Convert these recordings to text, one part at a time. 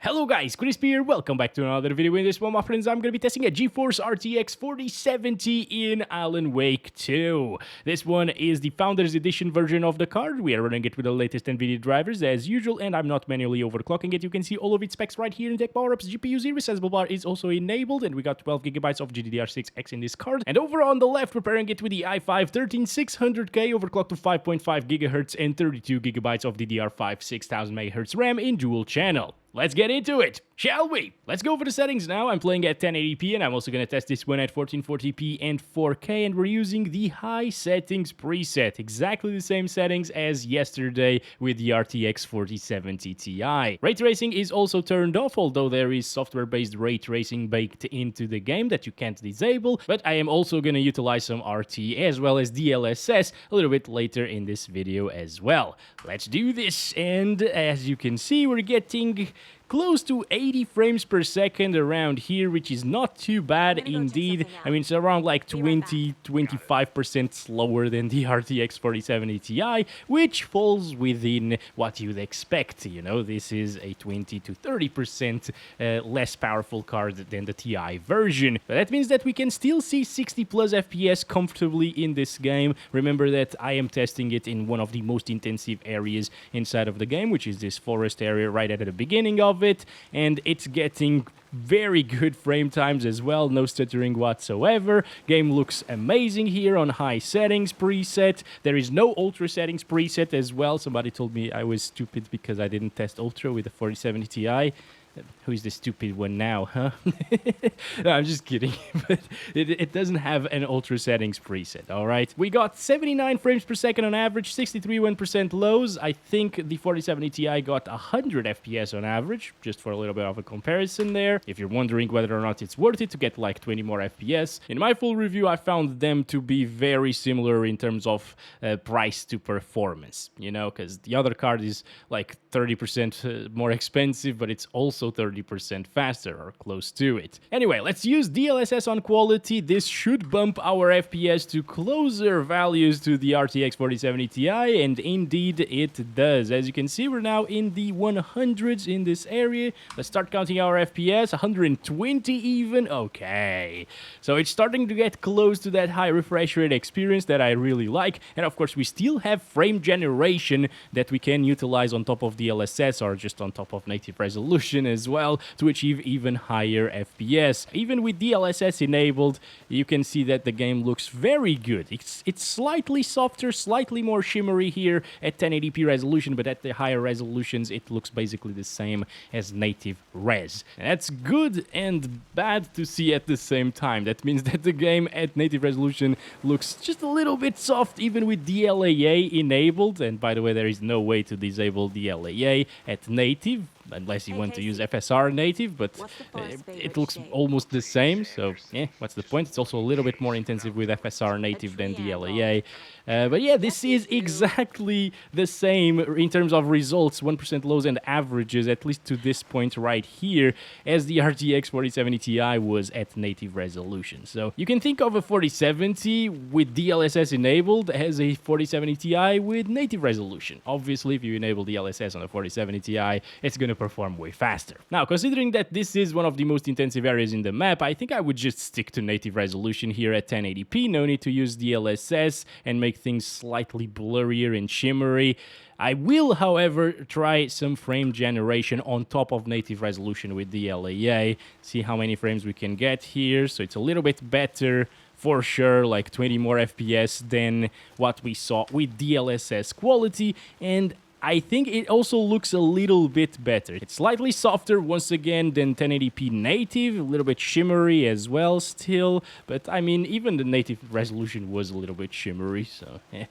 Hello guys, Crispy here, welcome back to another video. In this one, my friends, I'm going to be testing a GeForce RTX 4070 in Alan Wake 2. This one is the Founders Edition version of the card. We are running it with the latest NVIDIA drivers as usual, and I'm not manually overclocking it. You can see all of its specs right here in Tech Power-Ups. GPU 0 accessible bar is also enabled, and we got 12GB of GDDR6X in this card. And over on the left, we're pairing it with the i5-13600K overclocked to 5.5 GHz and 32GB of DDR5 6000MHz RAM in dual channel. Let's get into it, shall we? Let's go for the settings now. I'm playing at 1080p, and I'm also going to test this one at 1440p and 4K, and we're using the high settings preset. Exactly the same settings as yesterday with the RTX 4070 Ti. Ray tracing is also turned off, although there is software-based ray tracing baked into the game that you can't disable, but I am also going to utilize some RT as well as DLSS a little bit later in this video as well. Let's do this, and as you can see, we're getting close to 80 frames per second around here, which is not too bad indeed. I mean, it's around like 20-25% slower than the RTX 4070 Ti, which falls within what you'd expect. You know, this is a 20 to 30% less powerful card than the Ti version. But that means that we can still see 60 plus FPS comfortably in this game. Remember that I am testing it in one of the most intensive areas inside of the game, which is this forest area right at the beginning of it, and it's getting very good frame times as well, no stuttering whatsoever. Game looks amazing here on high settings preset. There is no ultra settings preset as well. Somebody told me I was stupid because I didn't test ultra with the 4070 Ti. Who's the stupid one now, huh? No, I'm just kidding, but it doesn't have an ultra settings preset, alright? We got 79 frames per second on average, 63 1% lows. I think the 4070 Ti got 100 FPS on average, just for a little bit of a comparison there. If you're wondering whether or not it's worth it to get like 20 more FPS, in my full review I found them to be very similar in terms of price to performance, you know, because the other card is like 30% more expensive, but it's also 30% faster or close to it. Anyway, let's use DLSS on quality. This should bump our FPS to closer values to the RTX 4070 Ti, and indeed it does. As you can see, we're now in the 100s in this area. Let's start counting our FPS, 120 even. Okay, so it's starting to get close to that high refresh rate experience that I really like, and of course we still have frame generation that we can utilize on top of DLSS or just on top of native resolution as well to achieve even higher FPS. Even with DLSS enabled, you can see that the game looks very good. It's slightly softer, slightly more shimmery here at 1080p resolution, but at the higher resolutions it looks basically the same as native res. And that's good and bad to see at the same time. That means that the game at native resolution looks just a little bit soft even with DLAA enabled, and by the way, there is no way to disable DLAA at native unless you want to use FSR native, but it looks almost the same, so yeah, what's the point? It's also a little bit more intensive with FSR native than DLAA. But yeah, this is exactly the same in terms of results, 1% lows and averages, at least to this point right here, as the RTX 4070 Ti was at native resolution. So you can think of a 4070 with DLSS enabled as a 4070 Ti with native resolution. Obviously, if you enable DLSS on a 4070 Ti, it's going to perform way faster. Now, considering that this is one of the most intensive areas in the map, I think I would just stick to native resolution here at 1080p. No need to use DLSS and make things slightly blurrier and shimmery. I will, however, try some frame generation on top of native resolution with DLAA, see how many frames we can get here, so it's a little bit better for sure, like 20 more FPS than what we saw with DLSS quality, and I think it also looks a little bit better. It's slightly softer once again than 1080p native, a little bit shimmery as well still, but I mean even the native resolution was a little bit shimmery, so yeah.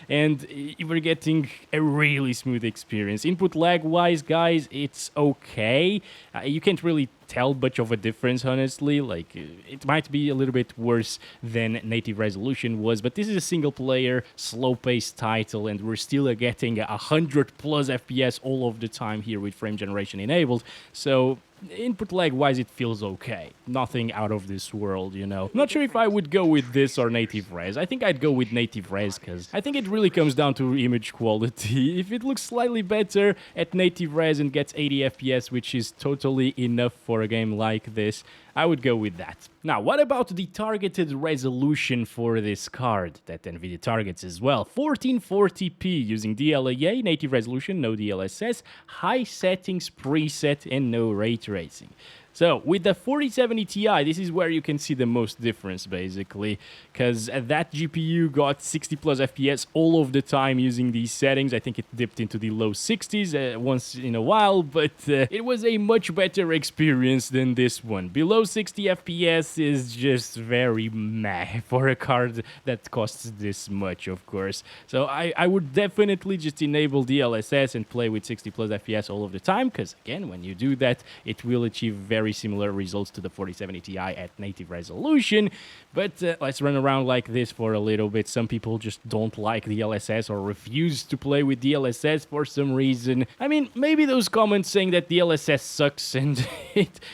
And we're getting a really smooth experience. Input lag wise, guys, it's okay. You can't really tell much of a difference, honestly. Like, it might be a little bit worse than native resolution was, but this is a single player slow-paced title, and we're still getting 100 plus FPS all of the time here with frame generation enabled. So input lag wise, it feels okay. Nothing out of this world, you know. I'm not sure if I would go with this or native res. I think I'd go with native res because I think it really comes down to image quality. If it looks slightly better at native res and gets 80 FPS, which is totally enough for a game like this, I would go with that. Now, what about the targeted resolution for this card that NVIDIA targets as well? 1440p using DLAA, native resolution, no DLSS, high settings preset, and no ray tracing. So, with the 4070 Ti, this is where you can see the most difference, basically, because that GPU got 60 plus FPS all of the time using these settings. I think it dipped into the low 60s once in a while, but it was a much better experience than this one. Below 60 FPS is just very meh for a card that costs this much, of course. So, I would definitely just enable DLSS and play with 60 plus FPS all of the time, because, again, when you do that, it will achieve very similar results to the 4070 Ti at native resolution. But let's run around like this for a little bit. Some people just don't like DLSS or refuse to play with DLSS for some reason. I mean, maybe those comments saying that DLSS sucks and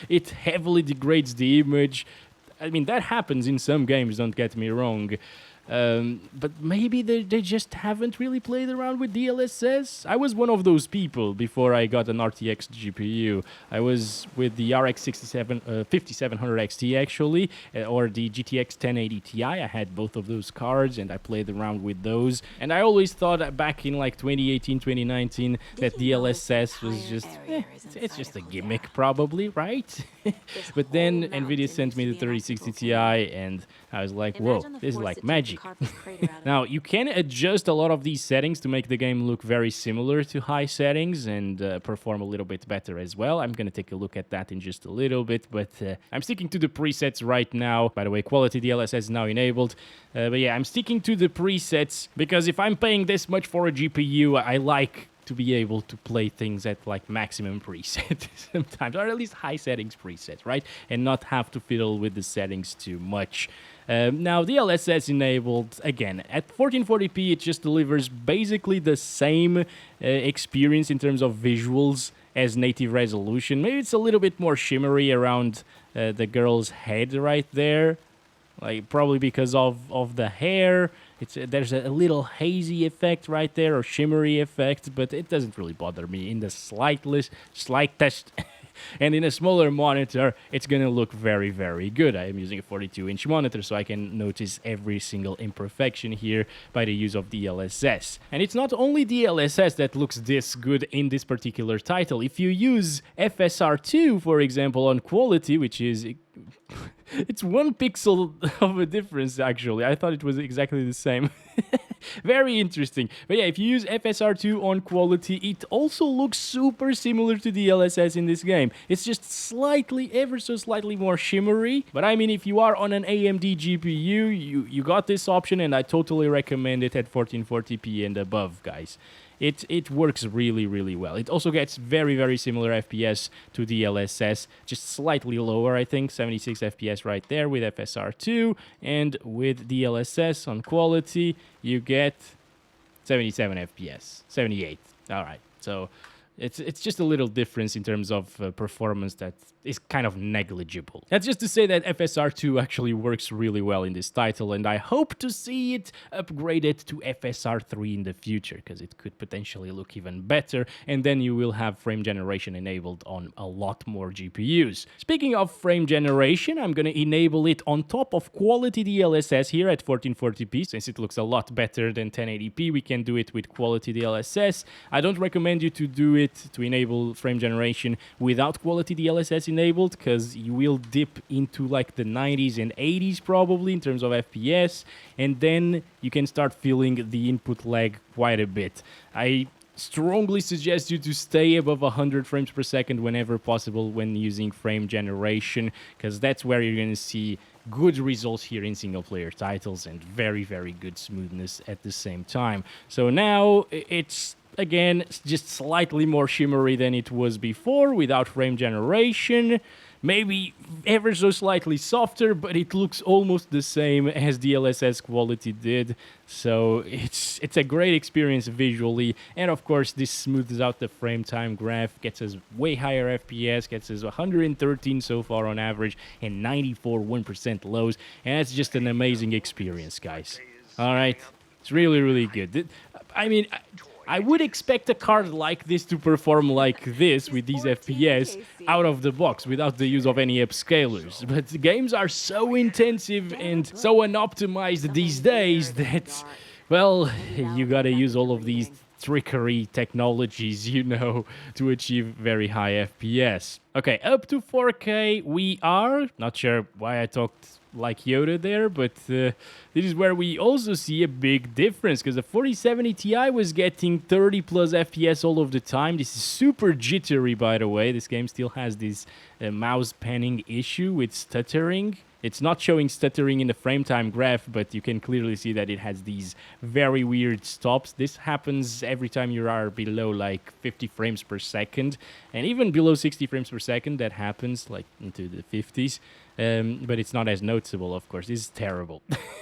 it heavily degrades the image, I mean, that happens in some games, don't get me wrong. But maybe they just haven't really played around with DLSS. I was one of those people before I got an RTX GPU. I was with the RX 5700 XT actually, or the GTX 1080 Ti. I had both of those cards and I played around with those. And I always thought back in like 2018, 2019 that DLSS was just, it's just a gimmick probably, right? But then NVIDIA sent me the 3060 Ti and I was like, whoa, this is like magic. Now, you can adjust a lot of these settings to make the game look very similar to high settings and perform a little bit better as well. I'm going to take a look at that in just a little bit, but I'm sticking to the presets right now. By the way, quality DLSS is now enabled. But yeah, I'm sticking to the presets because if I'm paying this much for a GPU, I like to be able to play things at like maximum preset sometimes, or at least high settings preset, right? And not have to fiddle with the settings too much. Now, DLSS enabled, again, at 1440p, it just delivers basically the same experience in terms of visuals as native resolution. Maybe it's a little bit more shimmery around the girl's head right there, like probably because of the hair. There's a little hazy effect right there, or shimmery effect, but it doesn't really bother me in the slightest. And in a smaller monitor, it's going to look very, very good. I am using a 42-inch monitor, so I can notice every single imperfection here by the use of DLSS. And it's not only DLSS that looks this good in this particular title. If you use FSR2, for example, on quality, which is... It's 1 pixel of a difference, actually. I thought it was exactly the same. Very interesting. But yeah, if you use FSR2 on quality, it also looks super similar to DLSS in this game. It's just slightly, ever so slightly more shimmery. But I mean, if you are on an AMD GPU, you got this option, and I totally recommend it at 1440p and above, guys. It works really, really well. It also gets very, very similar FPS to DLSS, just slightly lower, I think, 76 FPS right there with FSR2, and with DLSS on quality, you get 77 FPS, 78. All right, so it's just a little difference in terms of performance that is kind of negligible. That's just to say that FSR2 actually works really well in this title, and I hope to see it upgraded to FSR3 in the future, because it could potentially look even better, and then you will have frame generation enabled on a lot more GPUs. Speaking of frame generation, I'm going to enable it on top of quality DLSS here at 1440p, since it looks a lot better than 1080p. We can do it with quality DLSS. I don't recommend you to do it to enable frame generation without quality DLSS enabled, because you will dip into like the 90s and 80s probably in terms of FPS, and then you can start feeling the input lag quite a bit. I strongly suggest you to stay above 100 frames per second whenever possible when using frame generation, because that's where you're going to see good results here in single player titles and very, very good smoothness at the same time. So now it's again, it's just slightly more shimmery than it was before without frame generation. Maybe ever so slightly softer, but it looks almost the same as DLSS Quality did. So it's a great experience visually, and of course this smooths out the frame time graph, gets us way higher FPS, gets us 113 so far on average, and 94 1% lows, and it's just an amazing experience, guys. All right, it's really, really good. I mean, I would expect a card like this to perform like this with these FPS out of the box without the use of any upscalers. But the games are so intensive and so unoptimized these days that, well, you gotta use all of these trickery technologies, you know, to achieve very high FPS. Okay, up to 4K we are. Not sure why I talked like Yoda there, but this is where we also see a big difference, because the 4070 Ti was getting 30 plus FPS all of the time. This is super jittery, by the way. This game still has this mouse panning issue with stuttering. It's not showing stuttering in the frame time graph, but you can clearly see that it has these very weird stops. This happens every time you are below like 50 frames per second, and even below 60 frames per second that happens like into the 50s. But it's not as noticeable, of course. This is terrible.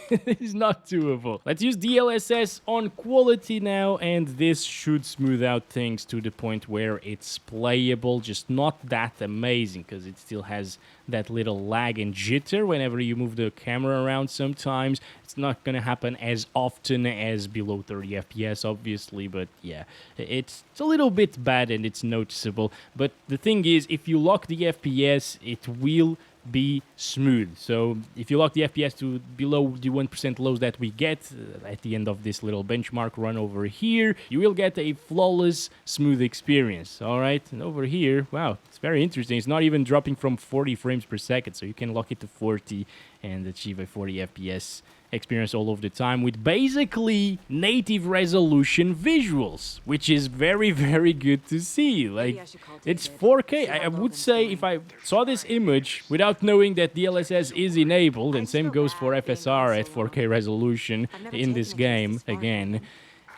This is not doable. Let's use DLSS on quality now, and this should smooth out things to the point where it's playable, just not that amazing, because it still has that little lag and jitter whenever you move the camera around sometimes. It's not gonna happen as often as below 30 FPS, obviously, but yeah, it's a little bit bad and it's noticeable. But the thing is, if you lock the FPS, it will be smooth. So if you lock the FPS to below the 1% lows that we get at the end of this little benchmark run over here, you will get a flawless, smooth experience. All right, and over here, wow, it's very interesting. It's not even dropping from 40 frames per second, so you can lock it to 40 and achieve a 40 FPS experience all of the time with basically native resolution visuals, which is very, very good to see. Like, it's 4K. I would say if I saw this image without knowing that DLSS is enabled, and same goes for FSR at 4K resolution in this game again,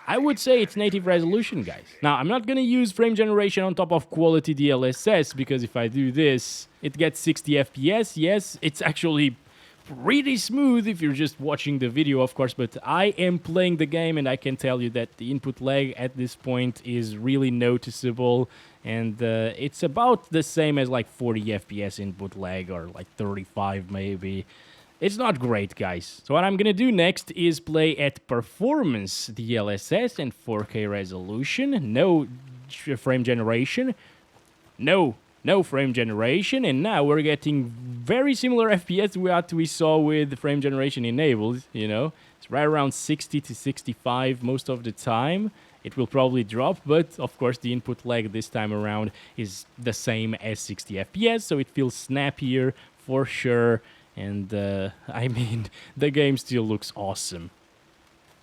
I would say it's native resolution, guys. Now, I'm not gonna use frame generation on top of quality DLSS, because if I do this, it gets 60 FPS. Yes, it's actually pretty smooth if you're just watching the video, of course, but I am playing the game and I can tell you that the input lag at this point is really noticeable, and it's about the same as like 40 FPS input lag, or like 35 maybe. It's not great, guys. So what I'm gonna do next is play at performance DLSS and 4K resolution. No frame generation. No frame generation, and now we're getting very similar FPS to what we saw with the frame generation enabled, you know. It's right around 60 to 65 most of the time. It will probably drop, but of course the input lag this time around is the same as 60 FPS, so it feels snappier for sure, and I mean, the game still looks awesome.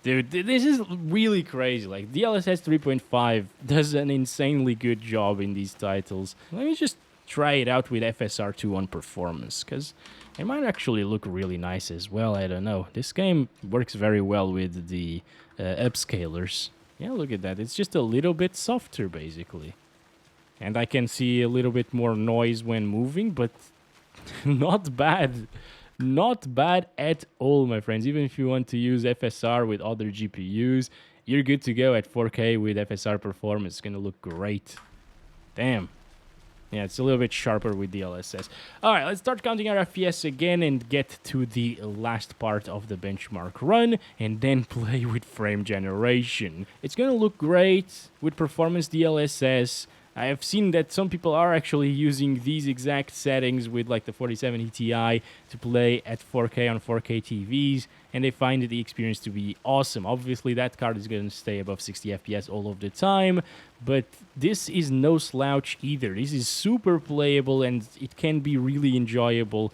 Dude, this is really crazy. Like, DLSS 3.5 does an insanely good job in these titles. Let me just try it out with FSR 2 on performance, because it might actually look really nice as well. I don't know. This game works very well with the upscalers. Yeah, look at that. It's just a little bit softer, basically. And I can see a little bit more noise when moving, but not bad. Not bad at all, my friends. Even if you want to use FSR with other GPUs, you're good to go at 4K with FSR Performance. It's gonna look great. Damn. Yeah, it's a little bit sharper with DLSS. Alright, let's start counting our FPS again and get to the last part of the benchmark run, and then play with frame generation. It's gonna look great with performance DLSS. I have seen that some people are actually using these exact settings with like the 4070 Ti to play at 4K on 4K TVs, and they find the experience to be awesome. Obviously, that card is going to stay above 60 FPS all of the time, but this is no slouch either. This is super playable, and it can be really enjoyable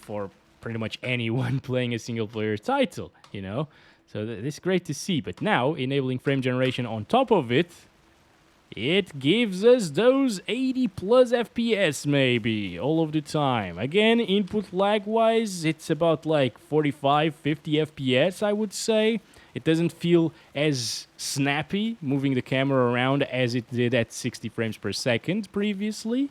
for pretty much anyone playing a single-player title, you know? So this is great to see. But now, enabling frame generation on top of it, it gives us those 80 plus FPS maybe all of the time. Again, input lag wise, it's about like 45, 50 FPS, I would say. It doesn't feel as snappy moving the camera around as it did at 60 frames per second previously.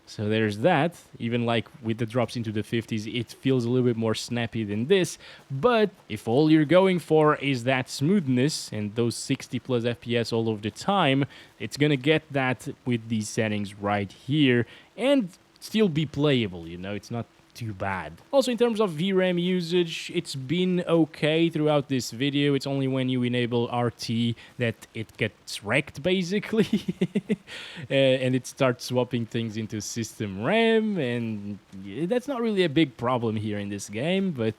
So there's that. Even like with the drops into the 50s, it feels a little bit more snappy than this. But if all you're going for is that smoothness and those 60 plus FPS all of the time, it's gonna get that with these settings right here and still be playable, you know, it's not too bad. Also, in terms of VRAM usage, it's been okay throughout this video. It's only when you enable RT that it gets wrecked, basically. And it starts swapping things into system RAM, and that's not really a big problem here in this game, but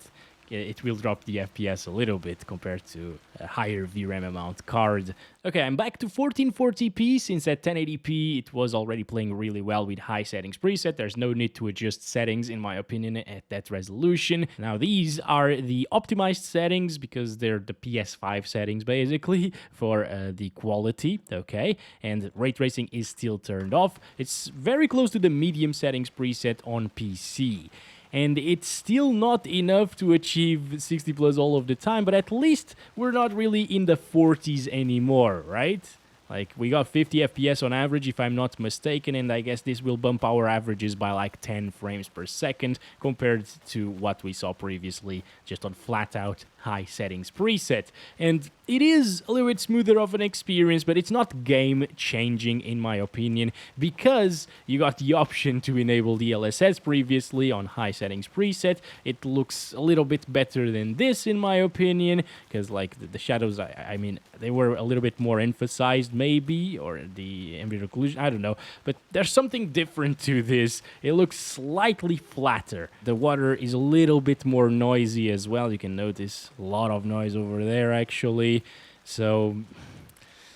it will drop the FPS a little bit compared to a higher VRAM amount card. Okay, I'm back to 1440p, since at 1080p it was already playing really well with high settings preset. There's no need to adjust settings, in my opinion, at that resolution. Now, these are the optimized settings, because they're the PS5 settings, basically, for the quality, okay? And ray tracing is still turned off. It's very close to the medium settings preset on PC. And it's still not enough to achieve 60 plus all of the time, but at least we're not really in the 40s anymore, right? Like, we got 50 FPS on average, if I'm not mistaken, and I guess this will bump our averages by like 10 frames per second compared to what we saw previously just on flat-out high settings preset. And it is a little bit smoother of an experience, but it's not game-changing in my opinion, because you got the option to enable DLSS previously on high settings preset. It looks a little bit better than this in my opinion, because like the shadows, I mean, they were a little bit more emphasized maybe, or the ambient occlusion, I don't know, but there's something different to this. It looks slightly flatter. The water is a little bit more noisy as well. You can notice a lot of noise over there actually, so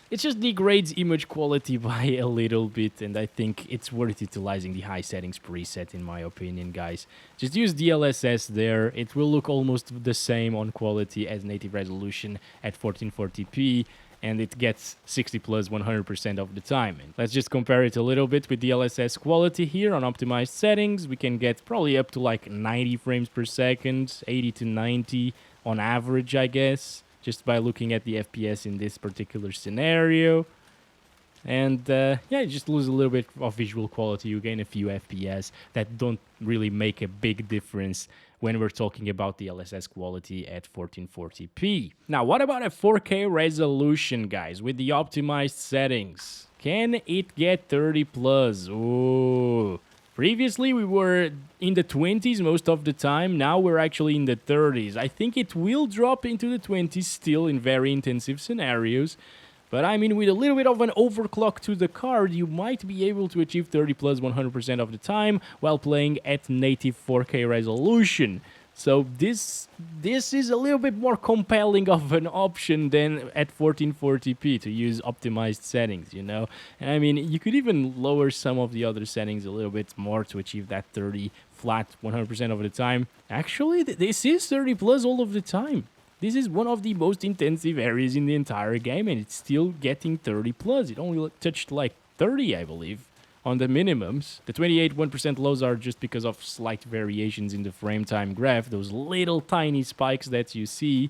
it just degrades image quality by a little bit, and I think it's worth utilizing the high settings preset in my opinion, guys. Just use DLSS there. It will look almost the same on quality as native resolution at 1440p, and it gets 60 plus 100% of the time. And let's just compare it a little bit with DLSS quality here on optimized settings. We can get probably up to like 90 frames per second, 80 to 90 on average, I guess, just by looking at the FPS in this particular scenario. And yeah, you just lose a little bit of visual quality. You gain a few FPS that don't really make a big difference when we're talking about the DLSS quality at 1440p. Now, what about a 4K resolution, guys, with the optimized settings? Can it get 30 plus? Ooh. Previously, we were in the 20s most of the time. Now we're actually in the 30s. I think it will drop into the 20s still in very intensive scenarios. But I mean, with a little bit of an overclock to the card, you might be able to achieve 30 plus 100% of the time while playing at native 4K resolution. So this is a little bit more compelling of an option than at 1440p to use optimized settings, you know? And I mean, you could even lower some of the other settings a little bit more to achieve that 30 flat 100% of the time. Actually, this is 30 plus all of the time. This is one of the most intensive areas in the entire game, and it's still getting 30 plus. It only touched like 30, I believe, on the minimums. The 28.1% lows are just because of slight variations in the frame time graph, those little tiny spikes that you see,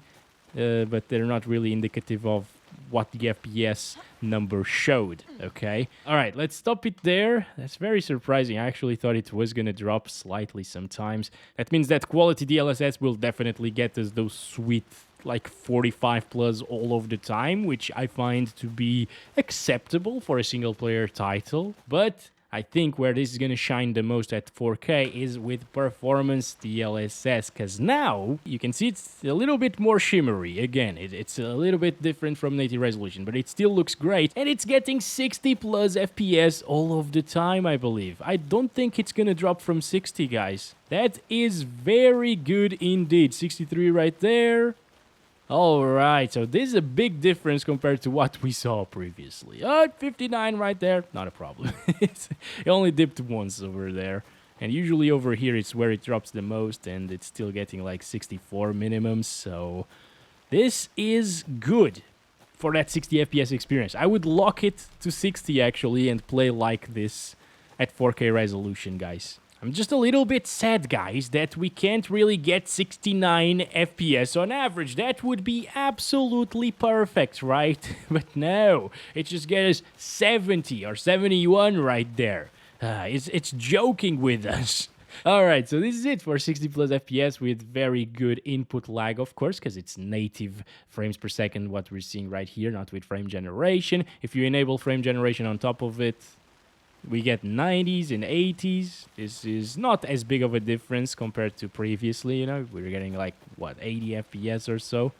but they're not really indicative of what the FPS number showed, okay? All right, let's stop it there. That's very surprising. I actually thought it was gonna drop slightly sometimes. That means that quality DLSS will definitely get us those sweet, like 45 plus all of the time, which I find to be acceptable for a single player title. But I think where this is going to shine the most at 4K is with Performance DLSS, because now you can see it's a little bit more shimmery. Again, it's a little bit different from native resolution, but it still looks great, and it's getting 60 plus FPS all of the time, I believe. I don't think it's going to drop from 60, guys. That is very good indeed. 63 right there. Alright, so this is a big difference compared to what we saw previously. 59 right there, not a problem. It only dipped once over there. And usually over here it's where it drops the most, and it's still getting like 64 minimum, so this is good for that 60 FPS experience. I would lock it to 60 actually and play like this at 4K resolution, guys. I'm just a little bit sad, guys, that we can't really get 69 FPS on average. That would be absolutely perfect, right? But no, it just gets 70 or 71 right there. It's joking with us. Alright, so this is it for 60 plus FPS with very good input lag, of course, because it's native frames per second, what we're seeing right here, not with frame generation. If you enable frame generation on top of it, we get 90s and 80s. This is not as big of a difference compared to previously, you know. We were getting like, what, 80 FPS or so.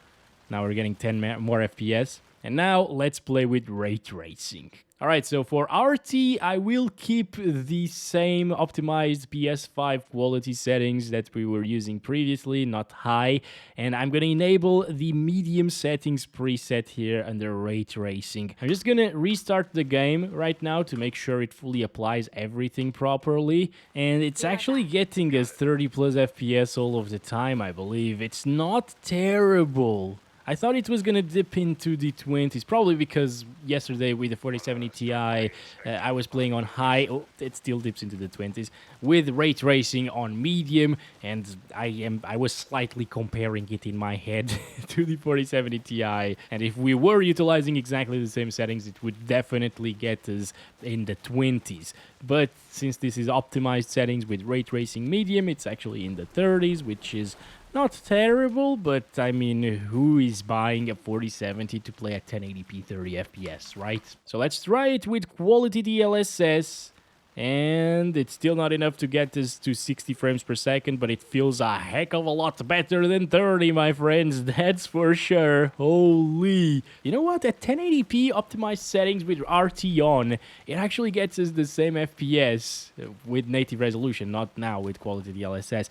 Now we're getting 10 more FPS. And now let's play with ray tracing. Alright, so for RT, I will keep the same optimized PS5 quality settings that we were using previously, not high. And I'm going to enable the medium settings preset here under ray tracing. I'm just going to restart the game right now to make sure it fully applies everything properly. And it's actually getting us 30 plus FPS all of the time, I believe. It's not terrible. I thought it was going to dip into the 20s, probably because yesterday with the 4070 Ti, I was playing on high. Oh, it still dips into the 20s with ray tracing on medium, and I was slightly comparing it in my head to the 4070 Ti. And if we were utilizing exactly the same settings, it would definitely get us in the 20s. But since this is optimized settings with ray tracing medium, it's actually in the 30s, which is not terrible, but I mean, who is buying a 4070 to play at 1080p 30 FPS, right? So let's try it with quality DLSS, and it's still not enough to get us to 60 frames per second, but it feels a heck of a lot better than 30, my friends, that's for sure. Holy. You know what? At 1080p optimized settings with RT on, it actually gets us the same FPS with native resolution, not now with quality DLSS,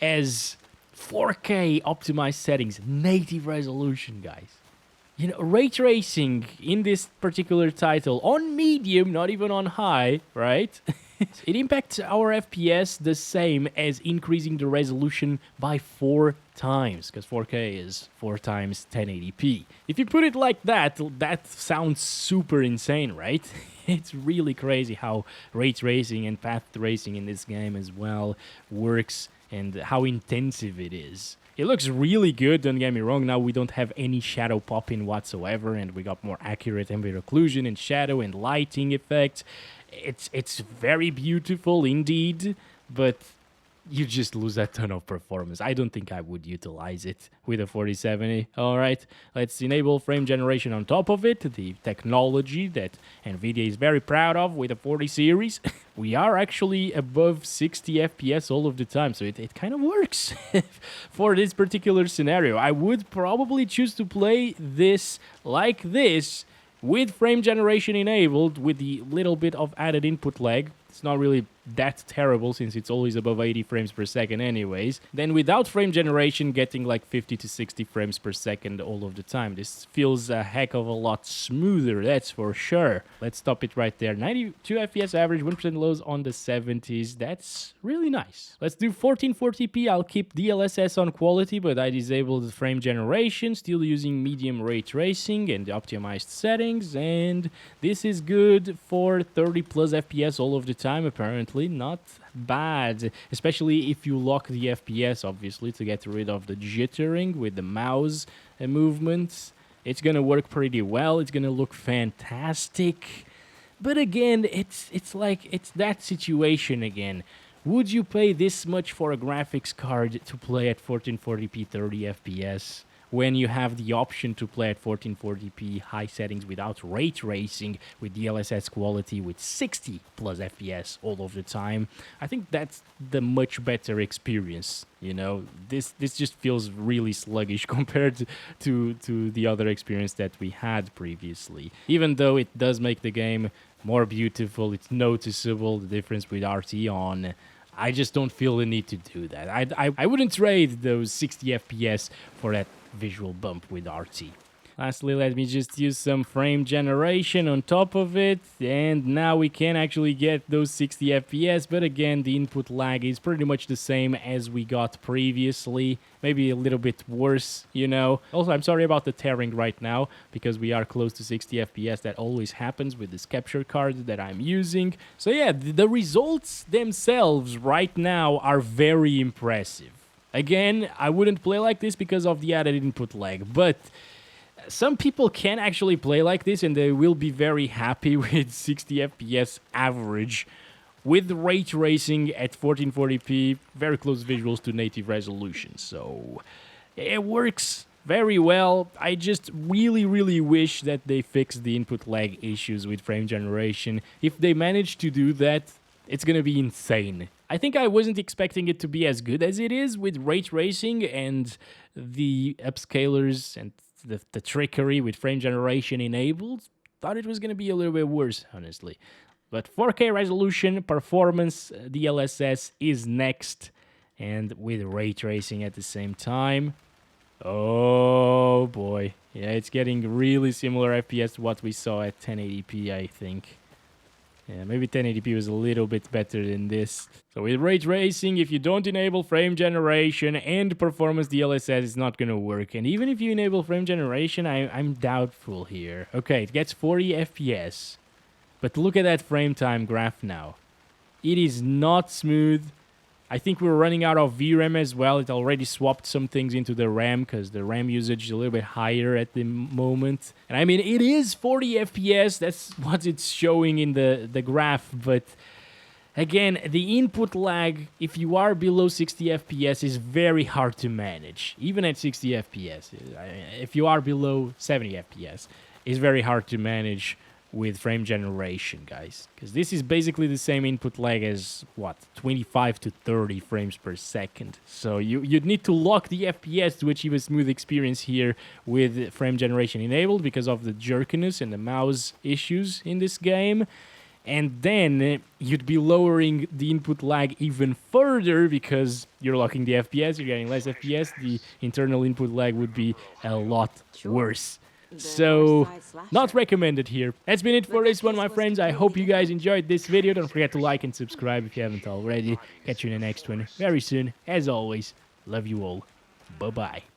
as 4K optimized settings, native resolution, guys. You know, ray tracing in this particular title on medium, not even on high, right? It impacts our FPS the same as increasing the resolution by 4 times, because 4K is 4 times 1080p. If you put it like that, that sounds super insane, right? It's really crazy how ray tracing and path tracing in this game as well works, and how intensive it is. It looks really good, don't get me wrong. Now we don't have any shadow pop-in whatsoever, and we got more accurate ambient occlusion and shadow and lighting effects. It's very beautiful indeed, but you just lose a ton of performance. I don't think I would utilize it with a 4070. All right, let's enable frame generation on top of it, the technology that NVIDIA is very proud of with the 40 series. We are actually above 60 FPS all of the time, so it kind of works for this particular scenario. I would probably choose to play this like this, with frame generation enabled, with the little bit of added input lag. It's not really that terrible since it's always above 80 frames per second anyways. Then without frame generation, getting like 50 to 60 frames per second all of the time. This feels a heck of a lot smoother, that's for sure. Let's stop it right there. 92 FPS average, 1% lows on the 70s. That's really nice. Let's do 1440p. I'll keep DLSS on quality, but I disabled frame generation, still using medium ray tracing and the optimized settings. And this is good for 30 plus FPS all of the time, apparently. Not bad, especially if you lock the FPS, obviously, to get rid of the jittering with the mouse movements. It's gonna work pretty well. It's gonna look fantastic. But again, it's that situation again. Would you pay this much for a graphics card to play at 1440p 30 FPS? When you have the option to play at 1440p high settings without ray tracing, with DLSS quality, with 60 plus FPS all of the time. I think that's the much better experience, you know. This just feels really sluggish compared to the other experience that we had previously. Even though it does make the game more beautiful, it's noticeable, the difference with RT on. I just don't feel the need to do that. I wouldn't trade those 60 FPS for that visual bump with RT. Lastly, let me just use some frame generation on top of it, and now we can actually get those 60 FPS, but again, the input lag is pretty much the same as we got previously, maybe a little bit worse, you know. Also, I'm sorry about the tearing right now, because we are close to 60 FPS. That always happens with this capture card that I'm using. So yeah, the results themselves right now are very impressive. Again, I wouldn't play like this because of the added input lag, but some people can actually play like this and they will be very happy with 60 FPS average with ray tracing at 1440p, very close visuals to native resolution. So it works very well. I just really wish that they fix the input lag issues with frame generation. If they manage to do that, it's gonna be insane. I think I wasn't expecting it to be as good as it is with ray tracing and the upscalers and the trickery with frame generation enabled. Thought it was going to be a little bit worse, honestly. But 4K resolution, performance, DLSS is next, and with ray tracing at the same time. Oh boy. Yeah, it's getting really similar FPS to what we saw at 1080p, I think. Yeah, maybe 1080p was a little bit better than this. So with ray tracing, if you don't enable frame generation and performance DLSS, it's not gonna work. And even if you enable frame generation, I'm doubtful here. Okay, it gets 40 FPS. But look at that frame time graph now. It is not smooth. I think we're running out of VRAM as well. It already swapped some things into the RAM because the RAM usage is a little bit higher at the moment. And I mean, it is 40 FPS. That's what it's showing in the graph. But again, the input lag, if you are below 60 FPS, is very hard to manage. Even at 60 FPS. If you are below 70 FPS, it's very hard to manage with frame generation, guys, because this is basically the same input lag as what, 25 to 30 frames per second. So you'd need to lock the FPS to achieve a smooth experience here with frame generation enabled because of the jerkiness and the mouse issues in this game. And then you'd be lowering the input lag even further because you're locking the FPS, you're getting less FPS, the internal input lag would be a lot worse. So, not recommended here. That's been it for this one, my friends. I hope you guys enjoyed this video. Don't forget to like and subscribe if you haven't already. Catch you in the next one very soon. As always, love you all. Bye-bye.